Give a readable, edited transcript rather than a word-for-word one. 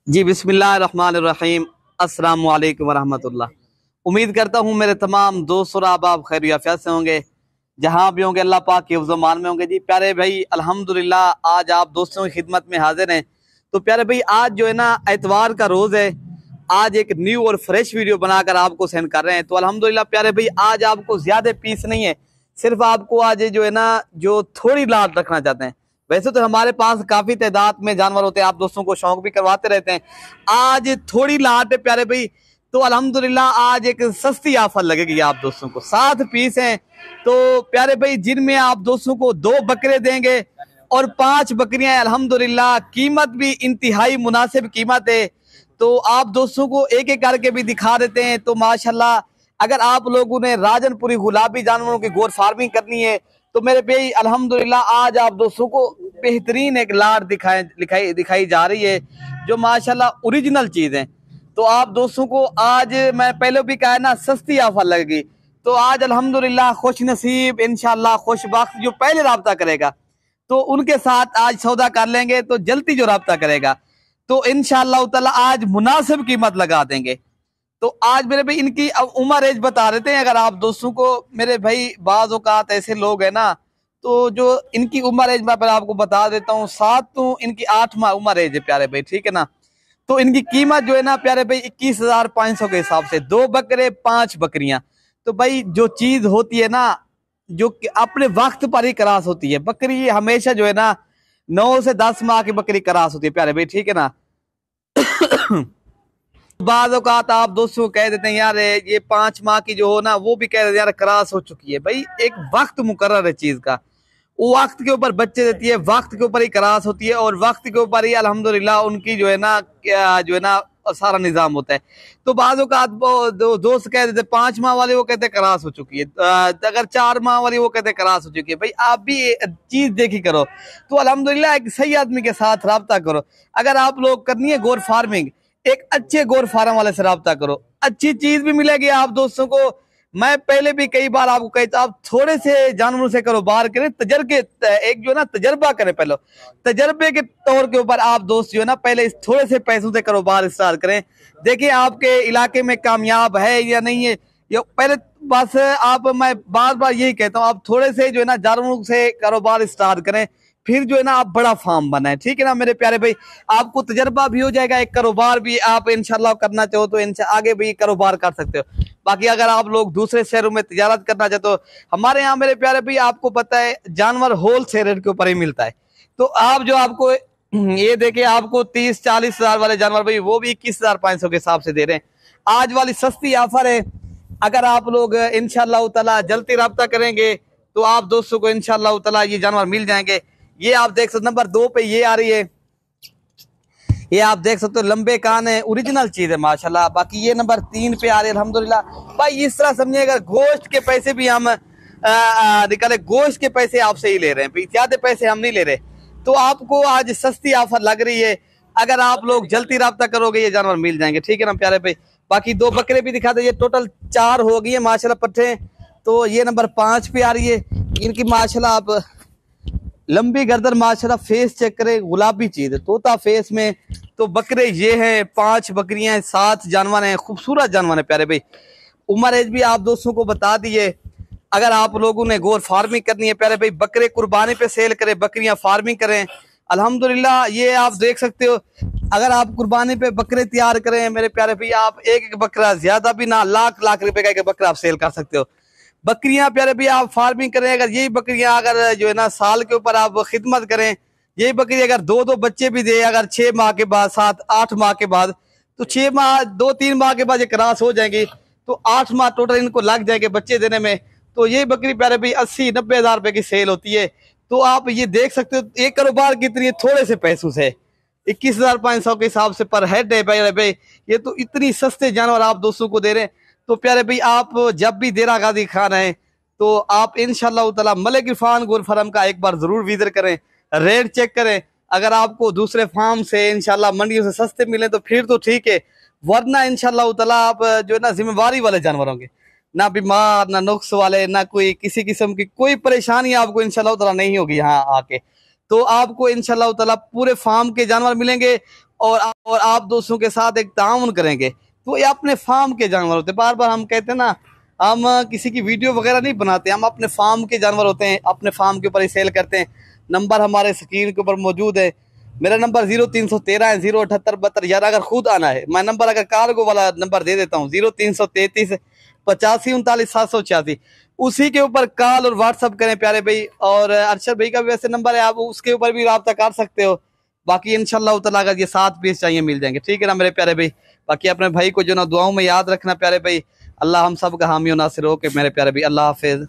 जी बिस्मिल्लाहिर्रहमानिर्रहीम। अस्सलाम वालेकुम वरहमतुल्लाह। उम्मीद करता हूँ मेरे तमाम दोस्त और आप खैर आफियत से होंगे, जहाँ भी होंगे अल्लाह पाक के हिफ्ज़-ओ-मान में होंगे। जी प्यारे भाई, अल्हम्दुलिल्लाह आज आप दोस्तों की खिदमत में हाजिर हैं। तो प्यारे भाई, आज जो है ना एतवार का रोज़ है। आज एक न्यू और फ्रेश वीडियो बनाकर आपको सेंड कर रहे हैं। तो अल्हम्दुलिल्लाह प्यारे भाई, आज आपको ज़्यादा पीस नहीं है, सिर्फ आपको आज जो है ना जो थोड़ी लाट रखना चाहते हैं। वैसे तो हमारे पास काफी तादाद में जानवर होते हैं, आप दोस्तों को शौक भी करवाते रहते हैं। आज थोड़ी लाट है प्यारे भाई, तो अल्हम्दुलिल्लाह आज एक सस्ती ऑफर लगेगी आप दोस्तों को। 7 पीस हैं तो प्यारे भाई, जिनमें आप दोस्तों को 2 बकरे देंगे और 5 बकरियां। अल्हम्दुलिल्लाह कीमत भी इंतहाई मुनासिब कीमत है। तो आप दोस्तों को एक एक करके भी दिखा देते हैं। तो माशाल्लाह, अगर आप लोगों ने राजनपुरी गुलाबी जानवरों की गोर फार्मिंग करनी है तो मेरे भाई अल्हम्दुलिल्लाह आज आप दोस्तों को बेहतरीन एक लाट दिखाई जा रही है, जो माशाल्लाह ओरिजिनल चीज है। तो आप दोस्तों को आज मैं पहले भी कहा है ना, सस्ती ऑफर लगेगी। तो आज अल्हम्दुलिल्लाह खुश नसीब इंशाल्लाह खुशबख्त जो पहले राब्ता करेगा तो उनके साथ आज सौदा कर लेंगे। तो जल्दी जो राब्ता करेगा तो इंशाल्लाह ताला आज मुनासिब कीमत लगा देंगे। तो आज मेरे भाई इनकी अब उम्र एज बता देते हैं अगर आप दोस्तों को। मेरे भाई बाज औकात ऐसे लोग हैं ना, तो जो इनकी उम्र एज मैं आपको बता देता हूँ। 7 तो इनकी 8 माह उम्र एज है प्यारे भाई, ठीक है ना। तो इनकी कीमत जो है ना प्यारे भाई 21,500 के हिसाब से 2 बकरे 5 बकरियां। तो भाई जो चीज होती है ना, जो अपने वक्त पर ही क्रास होती है। बकरी हमेशा जो है ना 9 से 10 माह की बकरी क्रास होती है प्यारे भाई, ठीक है ना। बाज़ औक़ात आप दोस्तों को कह देते हैं यार ये 5 माह की जो हो ना, वो भी कह देते हैं यार क्रॉस हो चुकी है। भाई एक वक्त मुकर्रर है चीज का, वो वक्त के ऊपर बच्चे देती है, वक्त के ऊपर ही क्रॉस होती है और वक्त के ऊपर ही अल्हम्दुलिल्लाह उनकी जो है ना जो है ना सारा निजाम होता है। तो बाज़ औक़ात दोस्त कह देते 5 माह वाले वो कहते क्रॉस हो चुकी है, अगर 4 माह वाली वो कहते क्रॉस हो चुकी है। भाई आप भी चीज देखी करो। तो अल्हम्दुलिल्लाह एक सही आदमी के साथ रब्ता करो। अगर आप लोग करनी है गोर फार्मिंग, एक अच्छे गोर फार्म वाले से रब्ता करो, अच्छी चीज भी मिलेगी आप दोस्तों को। मैं पहले भी कई बार आपको कहता, आप थोड़े से जानवरों से कारोबार करें, एक जो है ना तजर्बा करें। पहले तजर्बे के तौर के ऊपर आप दोस्त जो है ना पहले थोड़े से पैसों से कारोबार स्टार्ट करें। देखिए आपके इलाके में कामयाब है या नहीं है, ये पहले बस आप, मैं बार बार यही कहता हूँ, आप थोड़े से जो है ना जानवरों से कारोबार स्टार्ट करें, फिर जो है ना आप बड़ा फार्म बनाए, ठीक है ना मेरे प्यारे भाई। आपको तजर्बा भी हो जाएगा, एक कारोबार भी आप इंशाल्लाह करना चाहो तो इनसे आगे भी कारोबार कर सकते हो। बाकी अगर आप लोग दूसरे शहरों में तिजारत करना चाहते हो, हमारे यहाँ मेरे प्यारे भाई आपको पता है जानवर होल सेल रेट के ऊपर ही मिलता है। तो आप जो आपको ये देखे आपको 30-40 हजार वाले जानवर भाई वो भी 21,500 के हिसाब से दे रहे हैं। आज वाली सस्ती ऑफर है, अगर आप लोग इंशाल्लाह ताला जल्दी रब्ता करेंगे तो आप दोस्तों को इंशाल्लाह ताला ये जानवर मिल जाएंगे। ये आप देख सकते हो नंबर 2 पे ये आ रही है, ये आप देख सकते हो लंबे कान है, ओरिजिनल चीज है माशाल्लाह। बाकी ये नंबर 3 पे आ रही है अल्हम्दुलिल्लाह। भाई इस तरह समझिएगा गोश्त के पैसे भी हम निकाले, गोश्त के पैसे आपसे ही ले रहे हैं, ज्यादा पैसे हम नहीं ले रहे। तो आपको आज सस्ती ऑफर लग रही है, अगर आप लोग जल्दी रब्ता करोगे ये जानवर मिल जाएंगे, ठीक है ना प्यारे भाई। बाकी 2 बकरे भी दिखा दे, ये टोटल 4 हो गई है माशाल्लाह पट्टे। तो ये नंबर 5 पे आ रही है, इनकी माशाल्लाह आप लंबी गर्दन माशाल्लाह, फेस चेक करें, गुलाबी चीज है, तोता फेस में। तो बकरे ये हैं, 5 बकरियां हैं, 7 जानवर हैं, खूबसूरत जानवर है प्यारे भाई। उम्र एज भी आप दोस्तों को बता दिए। अगर आप लोगों ने गोर फार्मिंग करनी है प्यारे भाई, बकरे कुर्बानी पे सेल करें, बकरियां फार्मिंग करें, अल्हम्दुलिल्लाह ये आप देख सकते हो। अगर आप कुर्बानी पे बकरे तैयार करें मेरे प्यारे भाई, आप एक बकरा, ज्यादा भी ना, लाख लाख रुपए का एक बकरा आप सेल कर सकते हो। बकरियां प्यारे भी आप फार्मिंग करें, अगर यही बकरियां अगर जो है ना साल के ऊपर आप खिदमत करें, यही बकरी अगर 2-2 बच्चे भी दे, अगर 6 माह के बाद, 7-8 माह के बाद, तो 6 माह 2-3 माह के बाद ये क्रॉस हो जाएंगी, तो 8 माह टोटल इनको लग जाएंगे बच्चे देने में। तो ये बकरी प्यारे भी 80-90 हजार रुपए की सेल होती है। तो आप ये देख सकते हो एक कारोबार कितनी है थोड़े से पैसों से, 21,500 के हिसाब से पर हेड है प्यारे भाई। ये तो इतनी सस्ते जानवर आप दोस्तों को दे रहे हैं। तो प्यारे भाई आप जब भी देरा गाजी खा रहे हैं तो आप इंशाल्लाह ताला मलिक इरफान गोर फार्म का एक बार जरूर विजिट करें, रेट चेक करें। अगर आपको दूसरे फार्म से इंशाल्लाह मंडियों से सस्ते मिले तो फिर तो ठीक है, वरना इंशाल्लाह ताला आप जो है ना जिम्मेवारी वाले जानवर होंगे, ना बीमार, ना नुक्स वाले, ना कोई किसी किस्म की कोई परेशानी आपको इंशाल्लाह ताला नहीं होगी यहाँ आके। तो आपको इंशाल्लाह ताला पूरे फार्म के जानवर मिलेंगे, और आप दोस्तों के साथ एक ताउन करेंगे तो ये अपने फार्म के जानवर होते हैं। बार बार हम कहते हैं ना, हम किसी की वीडियो वगैरह नहीं बनाते, हम अपने फार्म के जानवर होते हैं, अपने फार्म के ऊपर ही सेल करते हैं। नंबर हमारे स्क्रीन के ऊपर मौजूद है। मेरा नंबर 0313 है 07872। यार अगर खुद आना है, मैं नंबर अगर कार्गो वाला नंबर दे देता हूँ 0333 85 39 786, उसी के ऊपर कॉल और व्हाट्सअप करें प्यारे भाई। और अरशद भाई का भी वैसे नंबर है, आप उसके ऊपर भी रब्ता कर सकते हो। बाकी इंशाल्लाह ताला अगर ये 7 पीस चाहिए मिल जाएंगे, ठीक है ना मेरे प्यारे भाई। बाकी अपने भाई को जो ना दुआओं में याद रखना प्यारे भाई। अल्लाह हम सब का हामी और नासिर हो के मेरे प्यारे भाई। अल्लाह हाफिज।